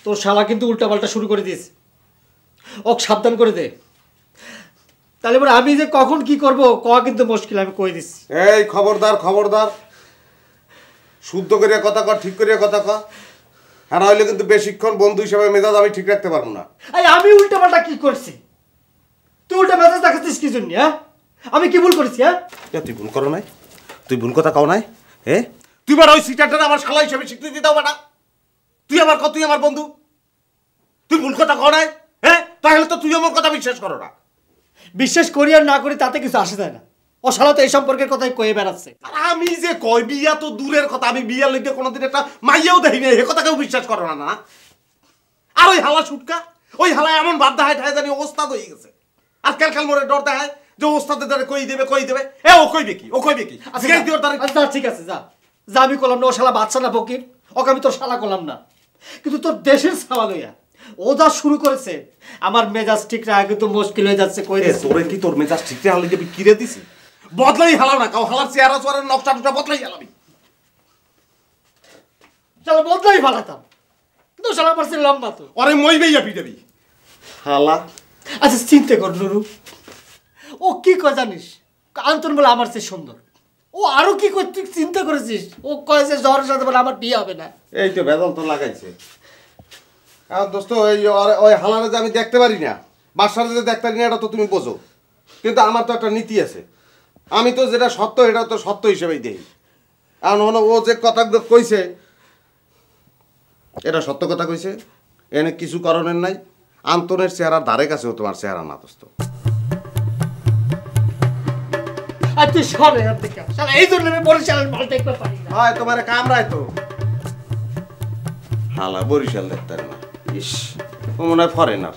তোর শালা কিন্তু উল্টাপাল্টা শুরু করে দিয়েছে, ওক সাবধান করে দে, তাহলে এবার আমি যে কখন কি করব কয়া কিন্তু মুশকিল, আমি কই দিচ্ছি। এই খবরদার খবরদার, শুদ্ধ করিয়া কথা কর, ঠিক করিয়া কথা কর, আর হইলে কিন্তু বেশিক্ষণ বন্ধু হিসেবে মেজাজ আমি ঠিক রাখতে পারবো না। এই আমি উল্টাপাল্টা কি করছি? তুই উল্টা মেজাজ দেখাচ্ছিস কি জন্য? হ্যাঁ আমি কি ভুল করেছি? হ্যাঁ তুই ভুল করো নাই, তুই ভুল কথা কও নাই। তুই বার ওই সিটারটা আমার শালা হিসেবে স্বীকৃতি দাও বেটা। তুই আমার তুই আমার বন্ধু, তুই ভুল কথা কও নাই। তাহলে তো তুই আমার কথা বিশ্বাস করো না। বিশ্বাস করি আর না করি তাতে কিছু আসে যায় না, ও শালা তো এই সম্পর্কের কথাই কয়ে বেড়াচ্ছে। আর আমি যে কই বিয়া তো দূরের কথা, আমি বিয়ার লইতে কোনোদিন একটা মাইয়াও দেখি নাই, এ কথা কেউ বিশ্বাস করো না। না আর ওই হালা ছুটকা, ওই হালা এমন বাদ দেখায় ঠায় জানি ওস্তাদ হয়ে গেছে। আর কালকাল মোড়ে ডর দেখায় যে ওস্তাদের দ্বারা কই দেবে কই দেবে। ও কইবে কি, ও কইবে কি? আচ্ছা ঠিক আছে, যা যা, আমি করলাম না, ও শালা বাচ্চা না ফকির, ওকে আমি তোর শালা করলাম না, কিন্তু তোর দেশের শালা লইয়া ও যা শুরু করেছে আমার মেজাজ ঠিক রাখা কিন্তু মুশকিল হয়ে যাচ্ছে। কই দিস তোরে কি তোর মেজাজ ঠিক রাখলে যাবি কিরে দিছি? বদলাই হালাও না, কাউ হালার চেহারা চোয়ারের নকশা টুকটা বদলাই হালাবি। শালা বদলাই ফালাতাম, কিন্তু শালা পারছে লম্বা তো, ওরে মইবেই আপি দেবি হালা। আচ্ছা চিন্তা কর নুরু, ও কি কয় জানিস? আন্তন বলে আমার চেয়ে সুন্দর, ও আরো কি করতে চিন্তা করেছিস? ও কয় যে জ্বরের সাথে বলে আমার বিয়ে হবে না। এই তো বেদল তো লাগাইছে। আর দোস্ত ওই হালারে যে আমি দেখতে পারি না, বাসার যে দেখতে পারি না, এটা তো তুমি বোঝো, কিন্তু আমার তো একটা নীতি আছে। আমি তো যেটা সত্য এটা তো সত্য হিসেবেই দেই। আর ও যে কথাগুলো কইছে এটা সত্য কথা কইছে, এনে কিছু কারণের নাই। আন্তনের চেহারার ধারে কাছেও তোমার চেহারা না দোস্ত। আর তুই সরে আর দেখে শালা এই জন্য আমি বরিশালের মাল দেখতে পারি না। হয় তোমার কামরায় তো হালা বরিশাল দেখতে না। ইস ও মনে হয় ফরেনার।